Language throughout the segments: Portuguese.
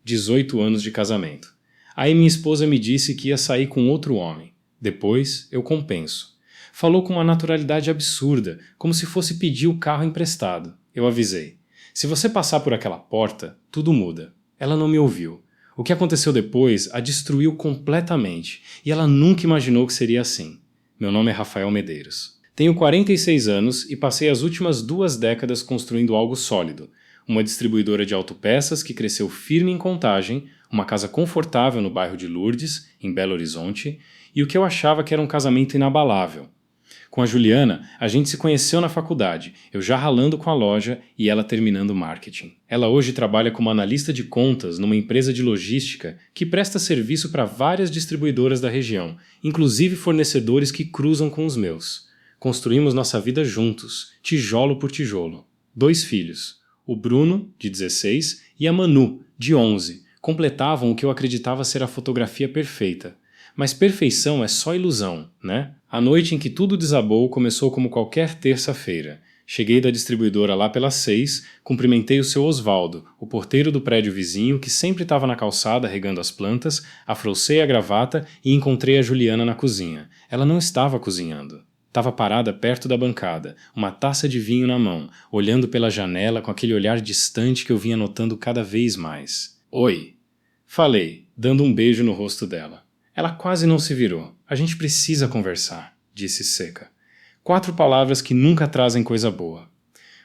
18 anos de casamento. Aí minha esposa me disse que ia sair com outro homem. Depois, eu compenso. Falou com uma naturalidade absurda, como se fosse pedir o carro emprestado. Eu avisei. Se você passar por aquela porta, tudo muda. Ela não me ouviu. O que aconteceu depois a destruiu completamente, e ela nunca imaginou que seria assim. Meu nome é Rafael Medeiros. Tenho 46 anos e passei as últimas 2 décadas construindo algo sólido. Uma distribuidora de autopeças que cresceu firme em Contagem, uma casa confortável no bairro de Lourdes, em Belo Horizonte, e o que eu achava que era um casamento inabalável. Com a Juliana, a gente se conheceu na faculdade, eu já ralando com a loja e ela terminando marketing. Ela hoje trabalha como analista de contas numa empresa de logística que presta serviço para várias distribuidoras da região, inclusive fornecedores que cruzam com os meus. Construímos nossa vida juntos, tijolo por tijolo. 2 filhos, o Bruno, de 16, e a Manu, de 11, completavam o que eu acreditava ser a fotografia perfeita. Mas perfeição é só ilusão, né? A noite em que tudo desabou começou como qualquer terça-feira. Cheguei da distribuidora lá pelas 6, cumprimentei o seu Osvaldo, o porteiro do prédio vizinho que sempre estava na calçada regando as plantas, afrouxei a gravata e encontrei a Juliana na cozinha. Ela não estava cozinhando. Estava parada perto da bancada, uma taça de vinho na mão, olhando pela janela com aquele olhar distante que eu vinha notando cada vez mais. Oi. Falei, dando um beijo no rosto dela. Ela quase não se virou. A gente precisa conversar, disse seca. 4 palavras que nunca trazem coisa boa.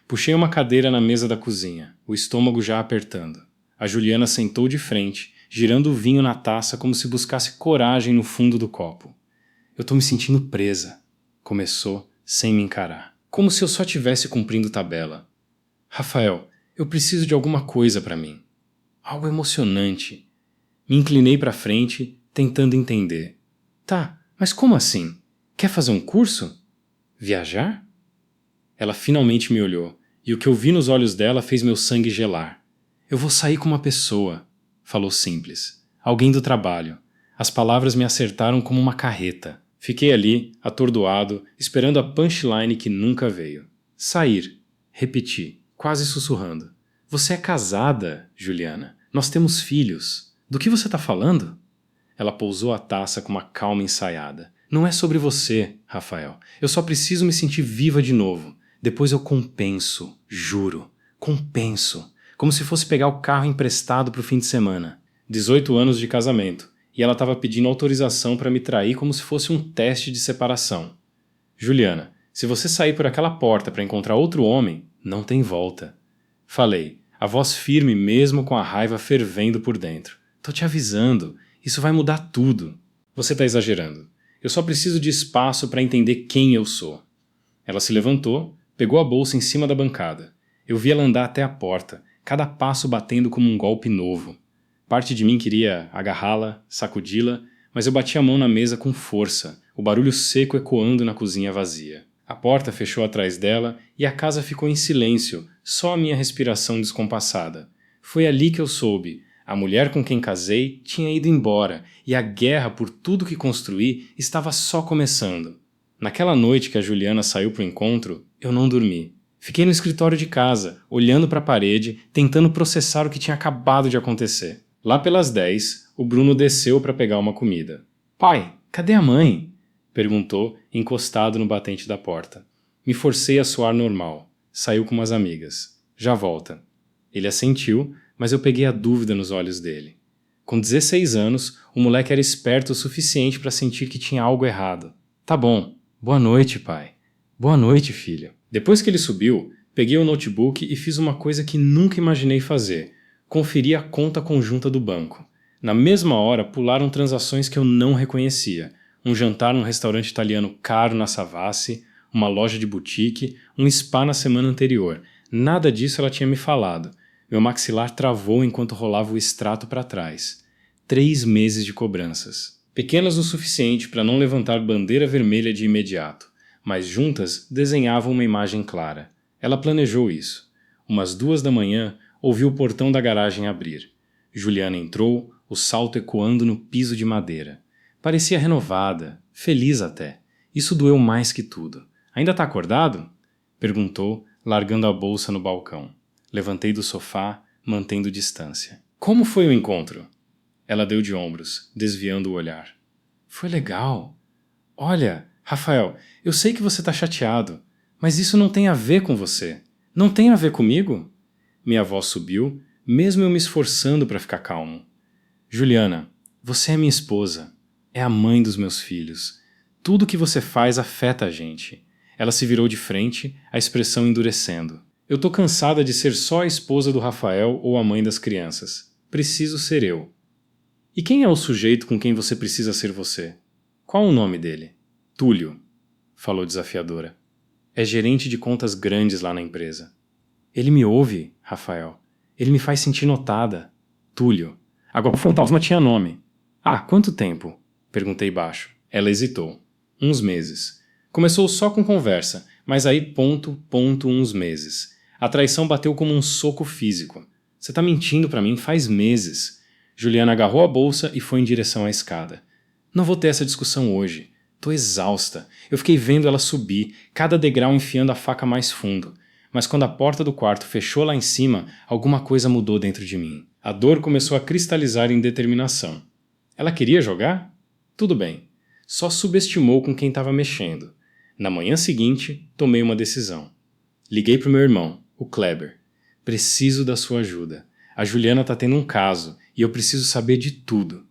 Puxei uma cadeira na mesa da cozinha, o estômago já apertando. A Juliana sentou de frente, girando o vinho na taça como se buscasse coragem no fundo do copo. Eu tô me sentindo presa. Começou, sem me encarar. Como se eu só estivesse cumprindo tabela. Rafael, eu preciso de alguma coisa pra mim. Algo emocionante. Me inclinei pra frente, tentando entender. Tá, mas como assim? Quer fazer um curso? Viajar? Ela finalmente me olhou, e o que eu vi nos olhos dela fez meu sangue gelar. Eu vou sair com uma pessoa, falou simples. Alguém do trabalho. As palavras me acertaram como uma carreta. Fiquei ali, atordoado, esperando a punchline que nunca veio. Sair. Repeti, quase sussurrando. Você é casada, Juliana. Nós temos filhos. Do que você tá falando? Ela pousou a taça com uma calma ensaiada. Não é sobre você, Rafael. Eu só preciso me sentir viva de novo. Depois eu compenso, juro. Compenso. Como se fosse pegar o carro emprestado pro fim de semana. 18 anos de casamento. E ela estava pedindo autorização para me trair como se fosse um teste de separação. Juliana, se você sair por aquela porta para encontrar outro homem, não tem volta. Falei, a voz firme mesmo com a raiva fervendo por dentro. Tô te avisando, isso vai mudar tudo. Você tá exagerando. Eu só preciso de espaço para entender quem eu sou. Ela se levantou, pegou a bolsa em cima da bancada. Eu vi ela andar até a porta, cada passo batendo como um golpe novo. Parte de mim queria agarrá-la, sacudi-la, mas eu bati a mão na mesa com força, o barulho seco ecoando na cozinha vazia. A porta fechou atrás dela e a casa ficou em silêncio, só a minha respiração descompassada. Foi ali que eu soube. A mulher com quem casei tinha ido embora e a guerra por tudo que construí estava só começando. Naquela noite que a Juliana saiu para o encontro, eu não dormi. Fiquei no escritório de casa, olhando para a parede, tentando processar o que tinha acabado de acontecer. Lá pelas 10, o Bruno desceu para pegar uma comida. Pai, cadê a mãe? Perguntou, encostado no batente da porta. Me forcei a soar normal. Saiu com umas amigas. Já volta. Ele assentiu, mas eu peguei a dúvida nos olhos dele. Com 16 anos, o moleque era esperto o suficiente para sentir que tinha algo errado. Tá bom. Boa noite, pai. Boa noite, filho. Depois que ele subiu, peguei o notebook e fiz uma coisa que nunca imaginei fazer. Conferi a conta conjunta do banco. Na mesma hora, pularam transações que eu não reconhecia. Um jantar num restaurante italiano caro na Savassi, uma loja de boutique, um spa na semana anterior. Nada disso ela tinha me falado. Meu maxilar travou enquanto rolava o extrato para trás. 3 meses de cobranças. Pequenas o suficiente para não levantar bandeira vermelha de imediato, mas juntas desenhavam uma imagem clara. Ela planejou isso. Umas 2 da manhã, ouvi o portão da garagem abrir. Juliana entrou, o salto ecoando no piso de madeira. Parecia renovada, feliz até. Isso doeu mais que tudo. Ainda tá acordado? Perguntou, largando a bolsa no balcão. Levantei do sofá, mantendo distância. Como foi o encontro? Ela deu de ombros, desviando o olhar. Foi legal. Olha, Rafael, eu sei que você está chateado, mas isso não tem a ver com você. Não tem a ver comigo? Minha voz subiu, mesmo eu me esforçando para ficar calmo. Juliana, você é minha esposa. É a mãe dos meus filhos. Tudo que você faz afeta a gente. Ela se virou de frente, a expressão endurecendo. Eu tô cansada de ser só a esposa do Rafael ou a mãe das crianças. Preciso ser eu. E quem é o sujeito com quem você precisa ser você? Qual o nome dele? Túlio, falou desafiadora. É gerente de contas grandes lá na empresa. Ele me ouve, Rafael. Ele me faz sentir notada. Túlio. Agora o fantasma tinha nome. Ah, quanto tempo? Perguntei baixo. Ela hesitou. Uns meses. Começou só com conversa, mas aí uns meses. A traição bateu como um soco físico. Você tá mentindo pra mim faz meses. Juliana agarrou a bolsa e foi em direção à escada. Não vou ter essa discussão hoje. Tô exausta. Eu fiquei vendo ela subir, cada degrau enfiando a faca mais fundo. Mas quando a porta do quarto fechou lá em cima, alguma coisa mudou dentro de mim. A dor começou a cristalizar em determinação. Ela queria jogar? Tudo bem. Só subestimou com quem estava mexendo. Na manhã seguinte, tomei uma decisão. Liguei pro meu irmão, o Kleber. Preciso da sua ajuda. A Juliana tá tendo um caso e eu preciso saber de tudo.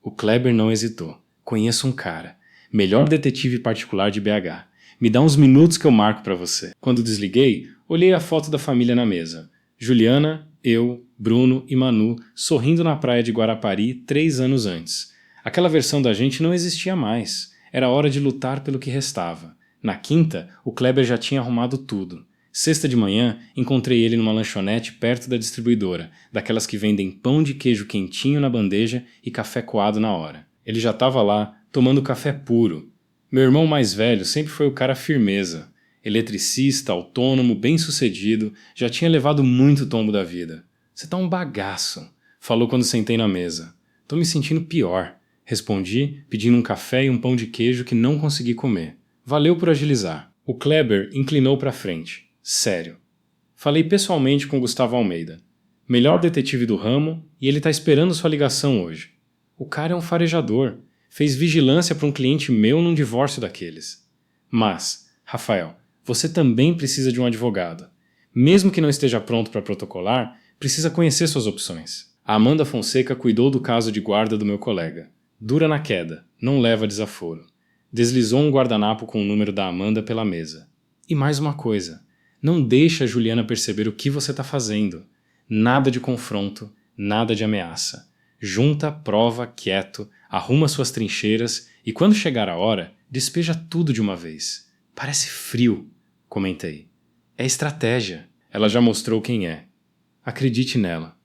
O Kleber não hesitou. Conheço um cara. Melhor detetive particular de BH. Me dá uns minutos que eu marco pra você. Quando desliguei, olhei a foto da família na mesa. Juliana, eu, Bruno e Manu sorrindo na praia de Guarapari 3 anos antes. Aquela versão da gente não existia mais. Era hora de lutar pelo que restava. Na quinta, o Kleber já tinha arrumado tudo. Sexta de manhã, encontrei ele numa lanchonete perto da distribuidora, daquelas que vendem pão de queijo quentinho na bandeja e café coado na hora. Ele já estava lá, tomando café puro. Meu irmão mais velho sempre foi o cara firmeza. Eletricista, autônomo, bem-sucedido, já tinha levado muito tombo da vida. Você tá um bagaço, falou quando sentei na mesa. Tô me sentindo pior, respondi, pedindo um café e um pão de queijo que não consegui comer. Valeu por agilizar. O Kleber inclinou para frente. Sério. Falei pessoalmente com Gustavo Almeida. Melhor detetive do ramo e ele tá esperando sua ligação hoje. O cara é um farejador. Fez vigilância para um cliente meu num divórcio daqueles. Mas, Rafael, você também precisa de um advogado. Mesmo que não esteja pronto para protocolar, precisa conhecer suas opções. A Amanda Fonseca cuidou do caso de guarda do meu colega. Dura na queda, não leva desaforo. Deslizou um guardanapo com o número da Amanda pela mesa. E mais uma coisa. Não deixa a Juliana perceber o que você está fazendo. Nada de confronto, nada de ameaça. Junta, prova, quieto, arruma suas trincheiras e quando chegar a hora, despeja tudo de uma vez. Parece frio, comentei. É estratégia. Ela já mostrou quem é. Acredite nela.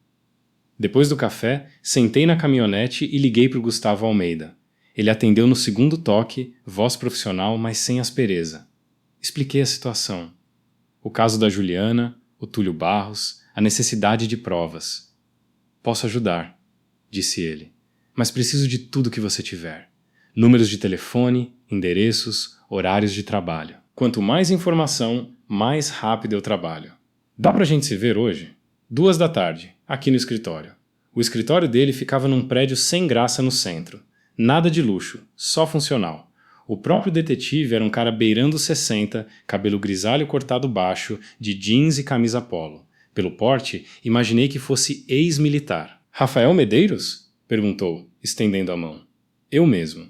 Depois do café, sentei na caminhonete e liguei para o Gustavo Almeida. Ele atendeu no segundo toque, voz profissional, mas sem aspereza. Expliquei a situação. O caso da Juliana, o Túlio Barros, a necessidade de provas. Posso ajudar, disse ele, mas preciso de tudo que você tiver. Números de telefone, endereços, horários de trabalho. Quanto mais informação, mais rápido eu trabalho. Dá pra gente se ver hoje? 2 da tarde, aqui no escritório. O escritório dele ficava num prédio sem graça no centro. Nada de luxo, só funcional. O próprio detetive era um cara beirando 60, cabelo grisalho cortado baixo, de jeans e camisa polo. Pelo porte, imaginei que fosse ex-militar. Rafael Medeiros? Perguntou, estendendo a mão. Eu mesmo.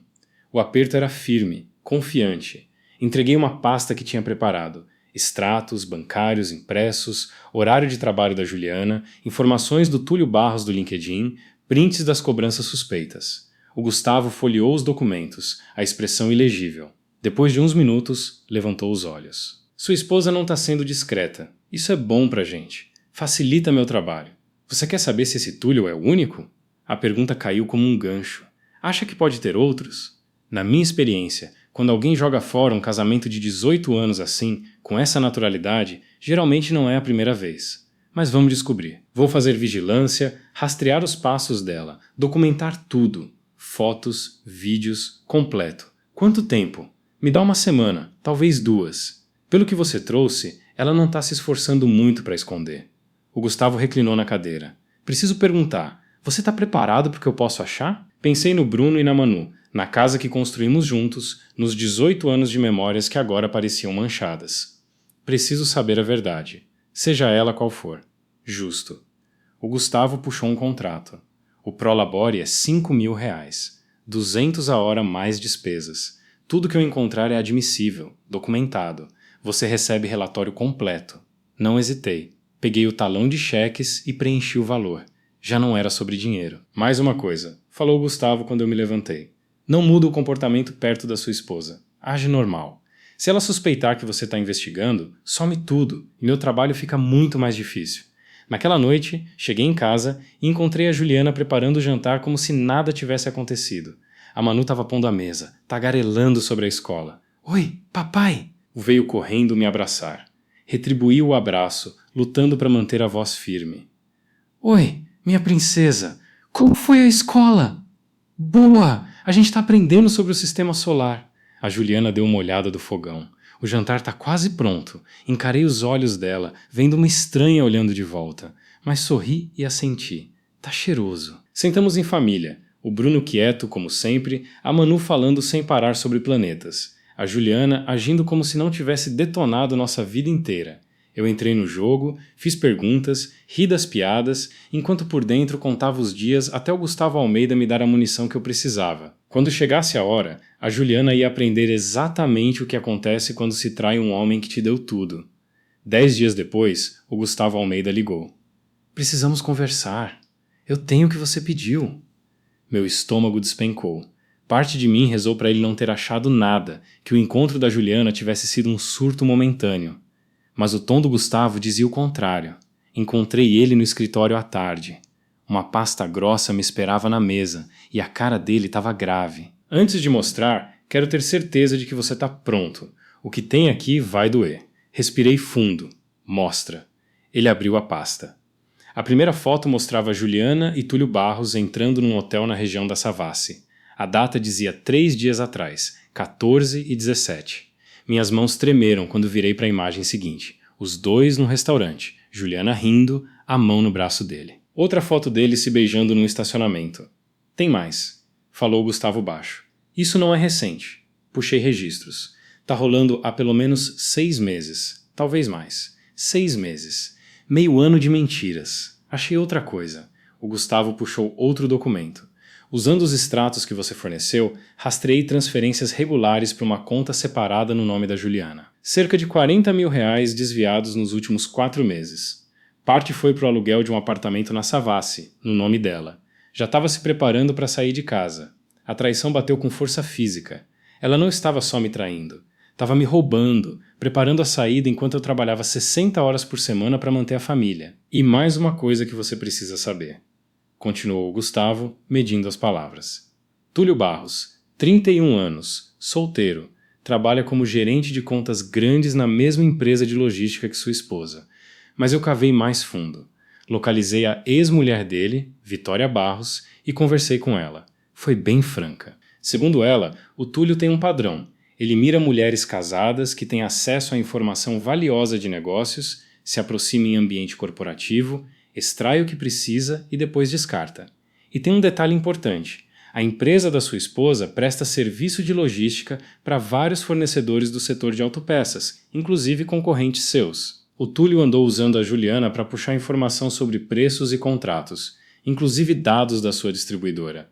O aperto era firme, confiante. Entreguei uma pasta que tinha preparado. Extratos, bancários, impressos, horário de trabalho da Juliana, informações do Túlio Barros do LinkedIn, prints das cobranças suspeitas. O Gustavo folheou os documentos, a expressão ilegível. Depois de uns minutos, levantou os olhos. Sua esposa não está sendo discreta. Isso é bom pra gente. Facilita meu trabalho. Você quer saber se esse Túlio é o único? A pergunta caiu como um gancho. Acha que pode ter outros? Na minha experiência, quando alguém joga fora um casamento de 18 anos assim, com essa naturalidade, geralmente não é a primeira vez. Mas vamos descobrir. Vou fazer vigilância, rastrear os passos dela, documentar tudo. Fotos, vídeos, completo. Quanto tempo? Me dá uma semana, talvez 2. Pelo que você trouxe, ela não está se esforçando muito para esconder. O Gustavo reclinou na cadeira. Preciso perguntar, Você tá preparado pro que eu posso achar? Pensei no Bruno e na Manu, na casa que construímos juntos, nos 18 anos de memórias que agora pareciam manchadas. Preciso saber a verdade, seja ela qual for. Justo. O Gustavo puxou um contrato. O Prolabore é R$ 5.000, 200 a hora mais despesas. Tudo que eu encontrar é admissível, documentado. Você recebe relatório completo. Não hesitei. Peguei o talão de cheques e preenchi o valor. Já não era sobre dinheiro. Mais uma coisa, falou o Gustavo quando eu me levantei. Não muda o comportamento perto da sua esposa. Age normal. Se ela suspeitar que você está investigando, some tudo e meu trabalho fica muito mais difícil. Naquela noite, cheguei em casa e encontrei a Juliana preparando o jantar como se nada tivesse acontecido. A Manu estava pondo a mesa, tagarelando sobre a escola. Oi, papai! Veio correndo me abraçar. Retribuí o abraço, lutando para manter a voz firme. Oi, minha princesa! Como foi a escola? Boa! A gente está aprendendo sobre o sistema solar. A Juliana deu uma olhada do fogão. O jantar está quase pronto. Encarei os olhos dela, vendo uma estranha olhando de volta. Mas sorri e assenti. Tá cheiroso. Sentamos em família. O Bruno quieto, como sempre, a Manu falando sem parar sobre planetas. A Juliana agindo como se não tivesse detonado nossa vida inteira. Eu entrei no jogo, fiz perguntas, ri das piadas, enquanto por dentro contava os dias até o Gustavo Almeida me dar a munição que eu precisava. Quando chegasse a hora, a Juliana ia aprender exatamente o que acontece quando se trai um homem que te deu tudo. 10 dias depois, o Gustavo Almeida ligou. Precisamos conversar. Eu tenho o que você pediu. Meu estômago despencou. Parte de mim rezou para ele não ter achado nada, que o encontro da Juliana tivesse sido um surto momentâneo. Mas o tom do Gustavo dizia o contrário. Encontrei ele no escritório à tarde. Uma pasta grossa me esperava na mesa e a cara dele estava grave. Antes de mostrar, quero ter certeza de que você está pronto. O que tem aqui vai doer. Respirei fundo. Mostra. Ele abriu a pasta. A primeira foto mostrava Juliana e Túlio Barros entrando num hotel na região da Savassi. A data dizia 3 dias atrás, 14 e 17. Minhas mãos tremeram quando virei para a imagem seguinte. Os dois no restaurante, Juliana rindo, a mão no braço dele. Outra foto deles se beijando num estacionamento. Tem mais, falou Gustavo baixo. Isso não é recente. Puxei registros. Tá rolando há pelo menos 6 meses. Talvez mais. 6 meses. Meio ano de mentiras. Achei outra coisa. O Gustavo puxou outro documento. Usando os extratos que você forneceu, rastreei transferências regulares para uma conta separada no nome da Juliana. Cerca de R$ 40 mil desviados nos últimos 4 meses. Parte foi para o aluguel de um apartamento na Savassi, no nome dela. Já estava se preparando para sair de casa. A traição bateu com força física. Ela não estava só me traindo. Estava me roubando, preparando a saída enquanto eu trabalhava 60 horas por semana para manter a família. E mais uma coisa que você precisa saber. Continuou Gustavo, medindo as palavras. Túlio Barros, 31 anos, solteiro, trabalha como gerente de contas grandes na mesma empresa de logística que sua esposa. Mas eu cavei mais fundo. Localizei a ex-mulher dele, Vitória Barros, e conversei com ela. Foi bem franca. Segundo ela, o Túlio tem um padrão. Ele mira mulheres casadas que têm acesso à informação valiosa de negócios, se aproxima em ambiente corporativo, extrai o que precisa e depois descarta. E tem um detalhe importante. A empresa da sua esposa presta serviço de logística para vários fornecedores do setor de autopeças, inclusive concorrentes seus. O Túlio andou usando a Juliana para puxar informação sobre preços e contratos, inclusive dados da sua distribuidora.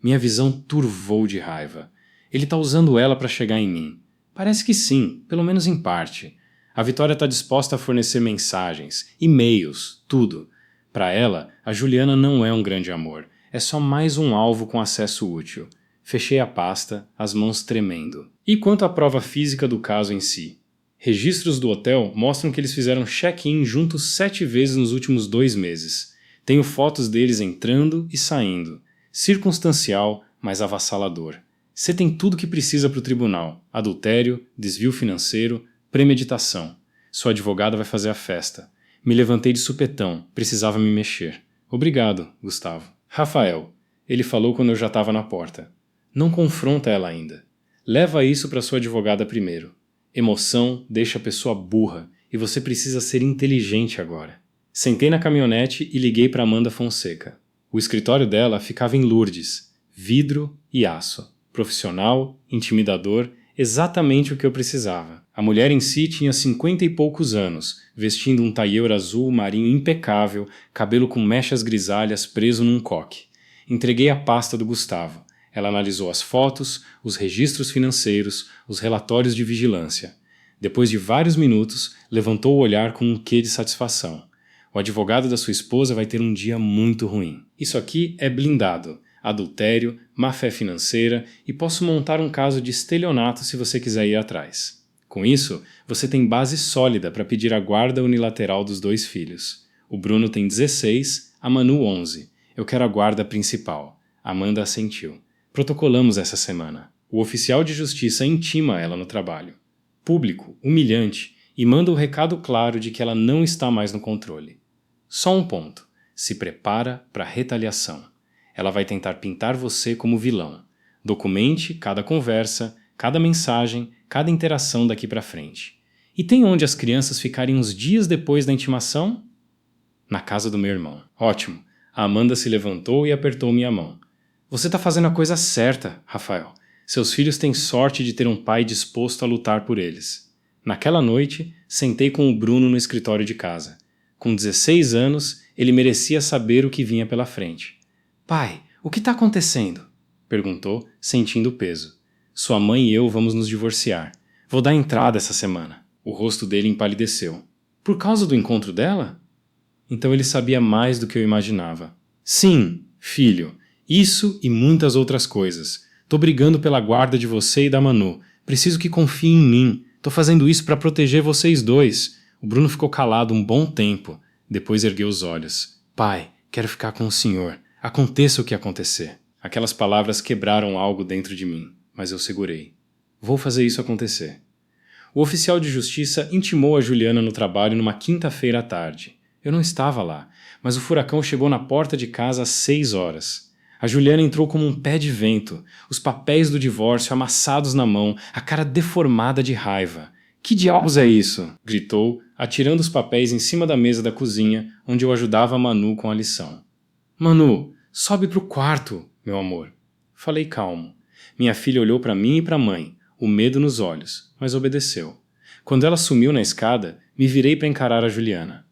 Minha visão turvou de raiva. Ele está usando ela para chegar em mim. Parece que sim, pelo menos em parte. A Vitória está disposta a fornecer mensagens, e-mails, tudo. Para ela, a Juliana não é um grande amor. É só mais um alvo com acesso útil. Fechei a pasta, as mãos tremendo. E quanto à prova física do caso em si? Registros do hotel mostram que eles fizeram check-in juntos 7 vezes nos últimos 2 meses. Tenho fotos deles entrando e saindo. Circunstancial, mas avassalador. Você tem tudo que precisa para o tribunal. Adultério, desvio financeiro, premeditação. Sua advogada vai fazer a festa. Me levantei de supetão, precisava me mexer. Obrigado, Gustavo. Rafael, ele falou quando eu já estava na porta. Não confronta ela ainda. Leva isso para sua advogada primeiro. Emoção deixa a pessoa burra e você precisa ser inteligente agora. Sentei na caminhonete e liguei para Amanda Fonseca. O escritório dela ficava em Lourdes, vidro e aço. Profissional, intimidador, exatamente o que eu precisava. A mulher em si tinha 50 e poucos anos, vestindo um tailleur azul marinho impecável, cabelo com mechas grisalhas preso num coque. Entreguei a pasta do Gustavo. Ela analisou as fotos, os registros financeiros, os relatórios de vigilância. Depois de vários minutos, levantou o olhar com um quê de satisfação. O advogado da sua esposa vai ter um dia muito ruim. Isso aqui é blindado. Adultério, má-fé financeira e posso montar um caso de estelionato se você quiser ir atrás. Com isso, você tem base sólida para pedir a guarda unilateral dos 2 filhos. O Bruno tem 16, a Manu 11. Eu quero a guarda principal. Amanda assentiu. Protocolamos essa semana. O oficial de justiça intima ela no trabalho. Público, humilhante, e manda o recado claro de que ela não está mais no controle. Só um ponto. Se prepara para retaliação. Ela vai tentar pintar você como vilão. Documente cada conversa, cada mensagem, cada interação daqui para frente. E tem onde as crianças ficarem uns dias depois da intimação? Na casa do meu irmão. Ótimo. A Amanda se levantou e apertou minha mão. Você está fazendo a coisa certa, Rafael. Seus filhos têm sorte de ter um pai disposto a lutar por eles. Naquela noite, sentei com o Bruno no escritório de casa. Com 16 anos, ele merecia saber o que vinha pela frente. Pai, o que está acontecendo? Perguntou, sentindo o peso. Sua mãe e eu vamos nos divorciar. Vou dar entrada essa semana. O rosto dele empalideceu. Por causa do encontro dela? Então ele sabia mais do que eu imaginava. Sim, filho. Isso e muitas outras coisas. Tô brigando pela guarda de você e da Manu. Preciso que confie em mim. Tô fazendo isso para proteger vocês 2. O Bruno ficou calado um bom tempo. Depois ergueu os olhos. Pai, quero ficar com o senhor. Aconteça o que acontecer. Aquelas palavras quebraram algo dentro de mim, mas eu segurei. Vou fazer isso acontecer. O oficial de justiça intimou a Juliana no trabalho numa quinta-feira à tarde. Eu não estava lá, mas o furacão chegou na porta de casa às 6 horas. A Juliana entrou como um pé de vento, os papéis do divórcio amassados na mão, a cara deformada de raiva. Que diabos é isso? Gritou, atirando os papéis em cima da mesa da cozinha, onde eu ajudava a Manu com a lição. Manu, sobe pro quarto, meu amor. Falei calmo. Minha filha olhou para mim e para a mãe, o medo nos olhos, mas obedeceu. Quando ela sumiu na escada, me virei para encarar a Juliana.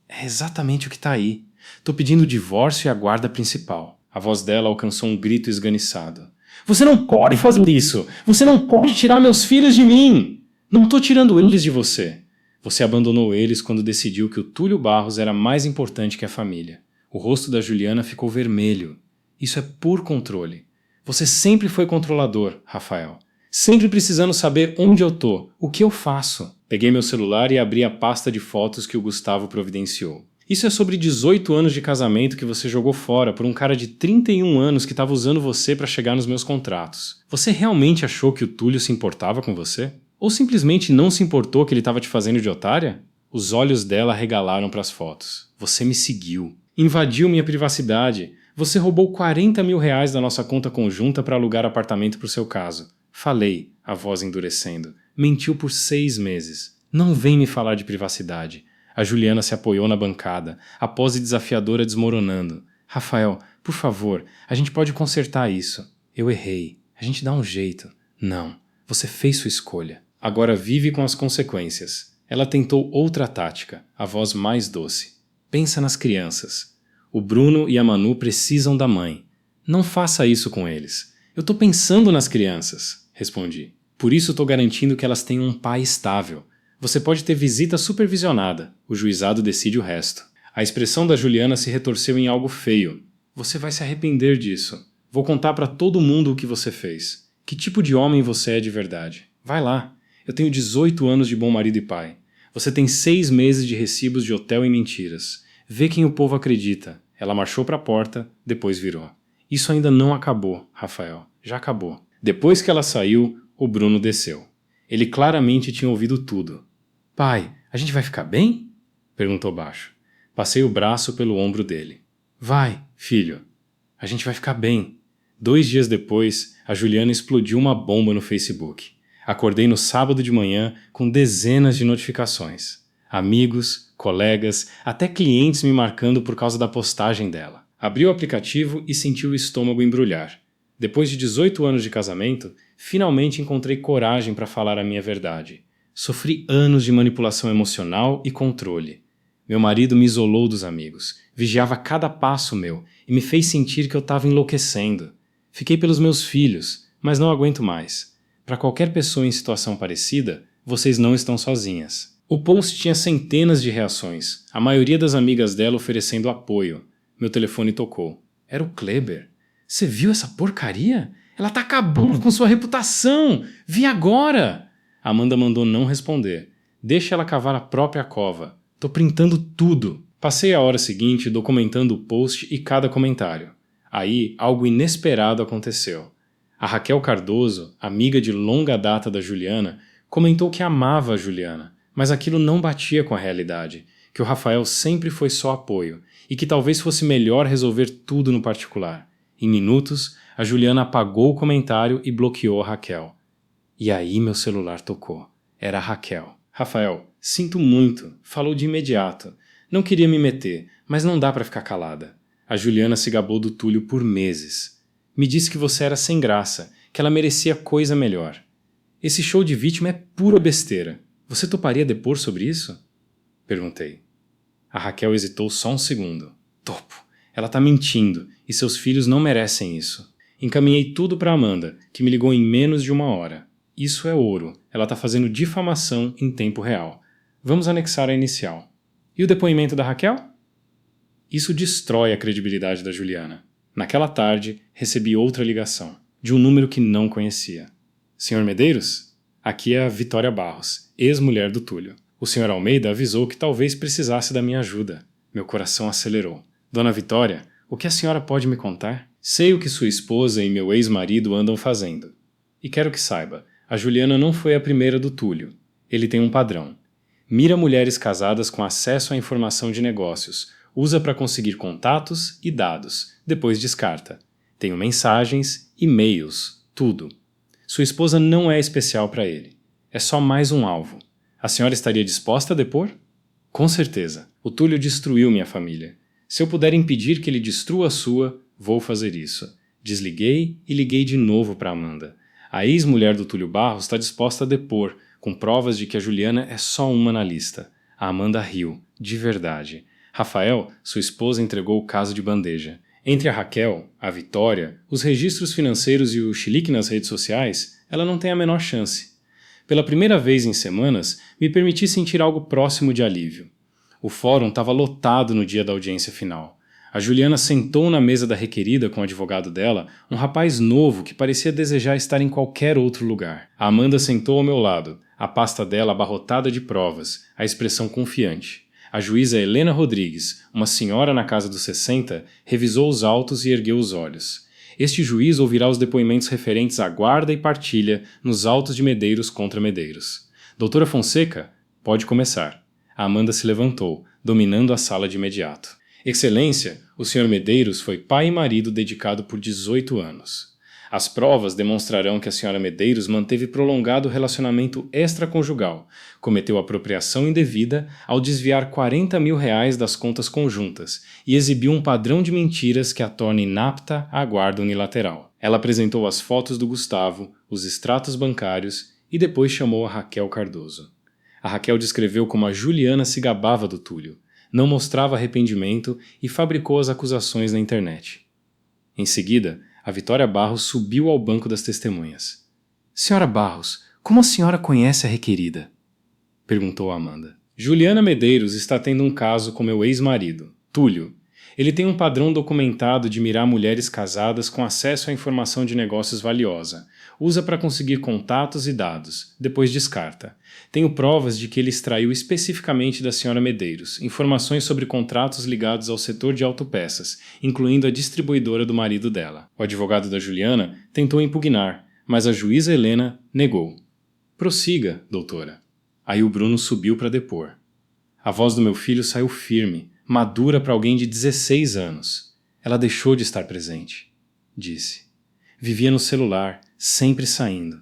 É exatamente o que tá aí. Tô pedindo o divórcio e a guarda principal. A voz dela alcançou um grito esganiçado. Você não pode fazer isso! Você não pode tirar meus filhos de mim! Não tô tirando eles de você. Você abandonou eles quando decidiu que o Túlio Barros era mais importante que a família. O rosto da Juliana ficou vermelho. Isso é por controle. Você sempre foi controlador, Rafael. Sempre precisando saber onde eu tô, o que eu faço. Peguei meu celular e abri a pasta de fotos que o Gustavo providenciou. Isso é sobre 18 anos de casamento que você jogou fora por um cara de 31 anos que estava usando você para chegar nos meus contratos. Você realmente achou que o Túlio se importava com você? Ou simplesmente não se importou que ele estava te fazendo de otária? Os olhos dela arregalaram para as fotos. Você me seguiu. Invadiu minha privacidade. Você roubou 40 mil reais da nossa conta conjunta para alugar apartamento para o seu caso. Falei, a voz endurecendo. Mentiu por 6 meses. Não vem me falar de privacidade. A Juliana se apoiou na bancada, a pose desafiadora desmoronando. Rafael, por favor, a gente pode consertar isso. Eu errei. A gente dá um jeito. Não. Você fez sua escolha. Agora vive com as consequências. Ela tentou outra tática, a voz mais doce. Pensa nas crianças. O Bruno e a Manu precisam da mãe. Não faça isso com eles. Eu tô pensando nas crianças, respondi. Por isso tô garantindo que elas tenham um pai estável. Você pode ter visita supervisionada. O juizado decide o resto. A expressão da Juliana se retorceu em algo feio. Você vai se arrepender disso. Vou contar pra todo mundo o que você fez. Que tipo de homem você é de verdade. Vai lá. Eu tenho 18 anos de bom marido e pai. Você tem 6 meses de recibos de hotel e mentiras. Vê quem o povo acredita. Ela marchou para a porta, depois virou. Isso ainda não acabou, Rafael. Já acabou. Depois que ela saiu, o Bruno desceu. Ele claramente tinha ouvido tudo. Pai, a gente vai ficar bem? Perguntou baixo. Passei o braço pelo ombro dele. Vai, filho. A gente vai ficar bem. 2 dias depois, a Juliana explodiu uma bomba no Facebook. Acordei no sábado de manhã com dezenas de notificações. Amigos, colegas, até clientes me marcando por causa da postagem dela. Abri o aplicativo e senti o estômago embrulhar. Depois de 18 anos de casamento, finalmente encontrei coragem para falar a minha verdade. Sofri anos de manipulação emocional e controle. Meu marido me isolou dos amigos, vigiava cada passo meu e me fez sentir que eu estava enlouquecendo. Fiquei pelos meus filhos, mas não aguento mais. Para qualquer pessoa em situação parecida, vocês não estão sozinhas. O post tinha centenas de reações, a maioria das amigas dela oferecendo apoio. Meu telefone tocou. Era o Kleber. Você viu essa porcaria? Ela tá acabando com sua reputação! Vi agora! Amanda mandou não responder. Deixa ela cavar a própria cova. Tô printando tudo. Passei a hora seguinte documentando o post e cada comentário. Aí, algo inesperado aconteceu. A Raquel Cardoso, amiga de longa data da Juliana, comentou que amava a Juliana, mas aquilo não batia com a realidade, que o Rafael sempre foi só apoio e que talvez fosse melhor resolver tudo no particular. Em minutos, a Juliana apagou o comentário e bloqueou a Raquel. E aí meu celular tocou. Era a Raquel. Rafael, sinto muito, falou de imediato. Não queria me meter, mas não dá pra ficar calada. A Juliana se gabou do Túlio por meses. Me disse que você era sem graça, que ela merecia coisa melhor. Esse show de vítima é pura besteira. Você toparia depor sobre isso? Perguntei. A Raquel hesitou só um segundo. Topo. Ela tá mentindo, e seus filhos não merecem isso. Encaminhei tudo pra Amanda, que me ligou em menos de 1 hora. Isso é ouro. Ela tá fazendo difamação em tempo real. Vamos anexar a inicial. E o depoimento da Raquel? Isso destrói a credibilidade da Juliana. Naquela tarde, recebi outra ligação, de um número que não conhecia. Senhor Medeiros? Aqui é a Vitória Barros, ex-mulher do Túlio. O Sr. Almeida avisou que talvez precisasse da minha ajuda. Meu coração acelerou. Dona Vitória, o que a senhora pode me contar? Sei o que sua esposa e meu ex-marido andam fazendo. E quero que saiba, a Juliana não foi a primeira do Túlio. Ele tem um padrão. Mira mulheres casadas com acesso à informação de negócios, usa para conseguir contatos e dados, depois descarta. Tenho mensagens, e-mails, tudo. Sua esposa não é especial para ele. É só mais um alvo. A senhora estaria disposta a depor? Com certeza. O Túlio destruiu minha família. Se eu puder impedir que ele destrua a sua, vou fazer isso. Desliguei e liguei de novo para Amanda. A ex-mulher do Túlio Barros está disposta a depor, com provas de que a Juliana é só uma na lista. A Amanda riu, de verdade. Rafael, sua esposa, entregou o caso de bandeja. Entre a Raquel, a Vitória, os registros financeiros e o chilique nas redes sociais, ela não tem a menor chance. Pela primeira vez em semanas, me permiti sentir algo próximo de alívio. O fórum estava lotado no dia da audiência final. A Juliana sentou na mesa da requerida com o advogado dela, um rapaz novo que parecia desejar estar em qualquer outro lugar. A Amanda sentou ao meu lado, a pasta dela abarrotada de provas, a expressão confiante. A juíza Helena Rodrigues, uma senhora na casa dos 60, revisou os autos e ergueu os olhos. Este juiz ouvirá os depoimentos referentes à guarda e partilha nos autos de Medeiros contra Medeiros. Doutora Fonseca, pode começar. A Amanda se levantou, dominando a sala de imediato. Excelência, o Sr. Medeiros foi pai e marido dedicado por 18 anos. As provas demonstrarão que a Sra. Medeiros manteve prolongado relacionamento extraconjugal, cometeu apropriação indevida ao desviar R$40 mil das contas conjuntas e exibiu um padrão de mentiras que a torna inapta à guarda unilateral. Ela apresentou as fotos do Gustavo, os extratos bancários e depois chamou a Raquel Cardoso. A Raquel descreveu como a Juliana se gabava do Túlio, não mostrava arrependimento e fabricou as acusações na internet. Em seguida, a Vitória Barros subiu ao banco das testemunhas. Senhora Barros, como a senhora conhece a requerida? Perguntou a Amanda. Juliana Medeiros está tendo um caso com meu ex-marido, Túlio. Ele tem um padrão documentado de mirar mulheres casadas com acesso à informação de negócios valiosa. Usa para conseguir contatos e dados, depois descarta. Tenho provas de que ele extraiu especificamente da senhora Medeiros informações sobre contratos ligados ao setor de autopeças, incluindo a distribuidora do marido dela. O advogado da Juliana tentou impugnar, mas a juíza Helena negou. Prossiga, doutora. Aí o Bruno subiu para depor. A voz do meu filho saiu firme, madura para alguém de 16 anos. Ela deixou de estar presente, disse. Vivia no celular, sempre saindo.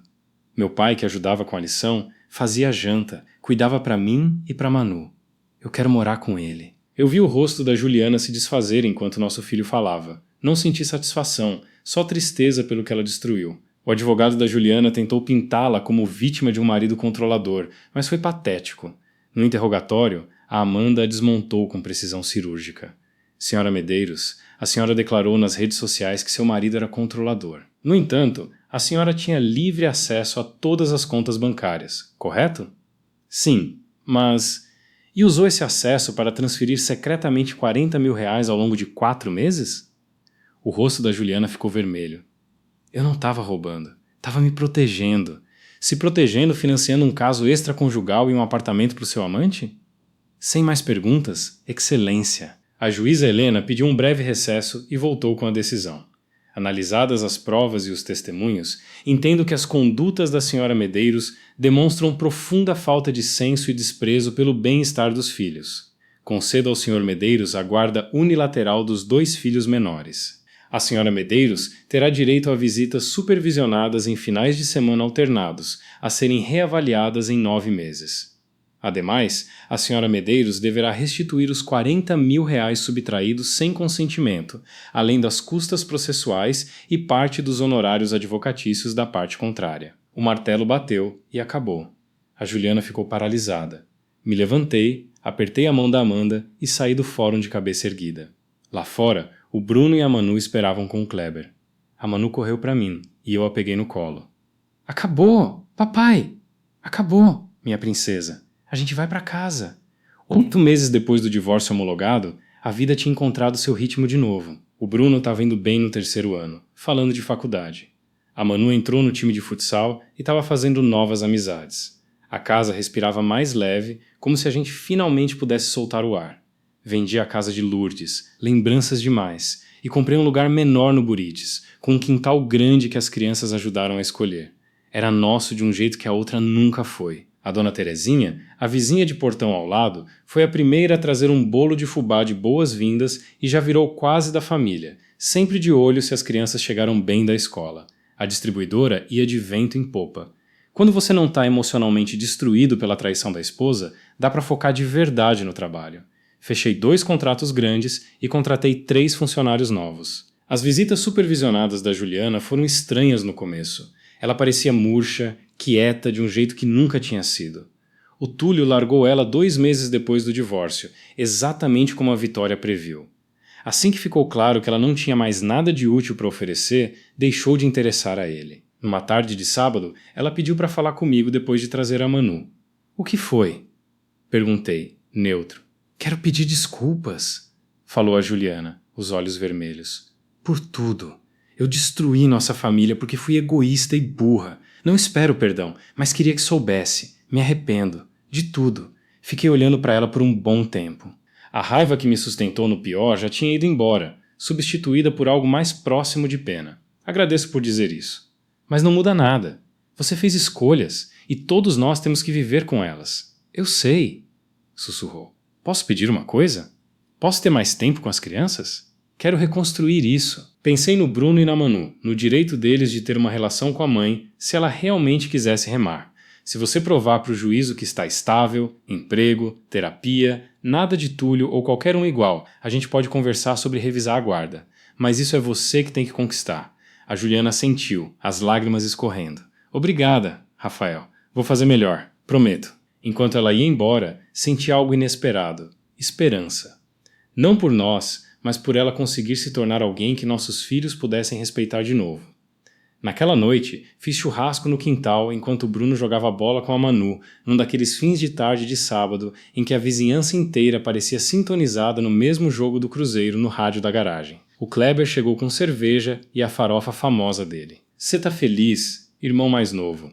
Meu pai, que ajudava com a lição, fazia a janta, cuidava para mim e para Manu. Eu quero morar com ele. Eu vi o rosto da Juliana se desfazer enquanto nosso filho falava. Não senti satisfação, só tristeza pelo que ela destruiu. O advogado da Juliana tentou pintá-la como vítima de um marido controlador, mas foi patético. No interrogatório, a Amanda a desmontou com precisão cirúrgica. Senhora Medeiros, a senhora declarou nas redes sociais que seu marido era controlador. No entanto, a senhora tinha livre acesso a todas as contas bancárias, correto? Sim, mas... E usou esse acesso para transferir secretamente R$40 mil ao longo de 4 meses? O rosto da Juliana ficou vermelho. Eu não estava roubando, estava me protegendo. Se protegendo financiando um caso extraconjugal e um apartamento para o seu amante? Sem mais perguntas, excelência. A juíza Helena pediu um breve recesso e voltou com a decisão. Analisadas as provas e os testemunhos, entendo que as condutas da senhora Medeiros demonstram profunda falta de senso e desprezo pelo bem-estar dos filhos. Concedo ao senhor Medeiros a guarda unilateral dos 2 filhos menores. A senhora Medeiros terá direito a visitas supervisionadas em finais de semana alternados, a serem reavaliadas em 9 meses. Ademais, a senhora Medeiros deverá restituir os R$40 mil subtraídos sem consentimento, além das custas processuais e parte dos honorários advocatícios da parte contrária. O martelo bateu e acabou. A Juliana ficou paralisada. Me levantei, apertei a mão da Amanda e saí do fórum de cabeça erguida. Lá fora, o Bruno e a Manu esperavam com o Kleber. A Manu correu para mim e eu a peguei no colo. Acabou! Papai! Acabou, minha princesa! A gente vai para casa. 8 meses depois do divórcio homologado, a vida tinha encontrado seu ritmo de novo. O Bruno estava indo bem no 3º ano, falando de faculdade. A Manu entrou no time de futsal e estava fazendo novas amizades. A casa respirava mais leve, como se a gente finalmente pudesse soltar o ar. Vendi a casa de Lourdes, lembranças demais, e comprei um lugar menor no Burites, com um quintal grande que as crianças ajudaram a escolher. Era nosso de um jeito que a outra nunca foi. A dona Terezinha, a vizinha de portão ao lado, foi a primeira a trazer um bolo de fubá de boas-vindas e já virou quase da família, sempre de olho se as crianças chegaram bem da escola. A distribuidora ia de vento em popa. Quando você não está emocionalmente destruído pela traição da esposa, dá para focar de verdade no trabalho. Fechei 2 contratos grandes e contratei 3 funcionários novos. As visitas supervisionadas da Juliana foram estranhas no começo. Ela parecia murcha, quieta de um jeito que nunca tinha sido. O Túlio largou ela 2 meses depois do divórcio, exatamente como a Vitória previu. Assim que ficou claro que ela não tinha mais nada de útil para oferecer, deixou de interessar a ele. Numa tarde de sábado, ela pediu para falar comigo depois de trazer a Manu. O que foi? Perguntei, neutro. Quero pedir desculpas, falou a Juliana, os olhos vermelhos. Por tudo. Eu destruí nossa família porque fui egoísta e burra. Não espero perdão, mas queria que soubesse. Me arrependo. De tudo. Fiquei olhando para ela por um bom tempo. A raiva que me sustentou no pior já tinha ido embora, substituída por algo mais próximo de pena. Agradeço por dizer isso. Mas não muda nada. Você fez escolhas, e todos nós temos que viver com elas. Eu sei, sussurrou. Posso pedir uma coisa? Posso ter mais tempo com as crianças? Quero reconstruir isso. Pensei no Bruno e na Manu, no direito deles de ter uma relação com a mãe, se ela realmente quisesse remar. Se você provar para o juízo que está estável, emprego, terapia, nada de Túlio ou qualquer um igual, a gente pode conversar sobre revisar a guarda. Mas isso é você que tem que conquistar. A Juliana sentiu, as lágrimas escorrendo. Obrigada, Rafael. Vou fazer melhor, prometo. Enquanto ela ia embora, senti algo inesperado. Esperança. Não por nós, mas por ela conseguir se tornar alguém que nossos filhos pudessem respeitar de novo. Naquela noite, fiz churrasco no quintal enquanto o Bruno jogava bola com a Manu, num daqueles fins de tarde de sábado em que a vizinhança inteira parecia sintonizada no mesmo jogo do Cruzeiro no rádio da garagem. O Kleber chegou com cerveja e a farofa famosa dele. "Cê tá feliz, irmão mais novo?"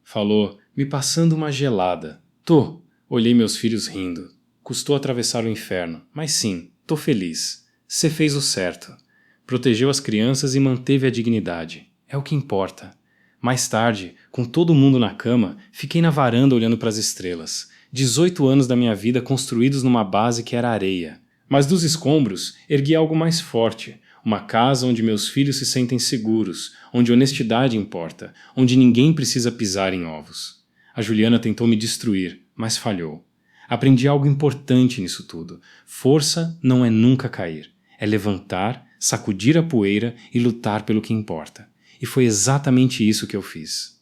Falou, me passando uma gelada. "Tô." Olhei meus filhos rindo. Custou atravessar o inferno, mas sim, tô feliz. Cê fez o certo. Protegeu as crianças e manteve a dignidade. É o que importa. Mais tarde, com todo mundo na cama, fiquei na varanda olhando para as estrelas. 18 anos da minha vida construídos numa base que era areia. Mas dos escombros, ergui algo mais forte. Uma casa onde meus filhos se sentem seguros, onde honestidade importa, onde ninguém precisa pisar em ovos. A Juliana tentou me destruir, mas falhou. Aprendi algo importante nisso tudo. Força não é nunca cair. É levantar, sacudir a poeira e lutar pelo que importa. E foi exatamente isso que eu fiz.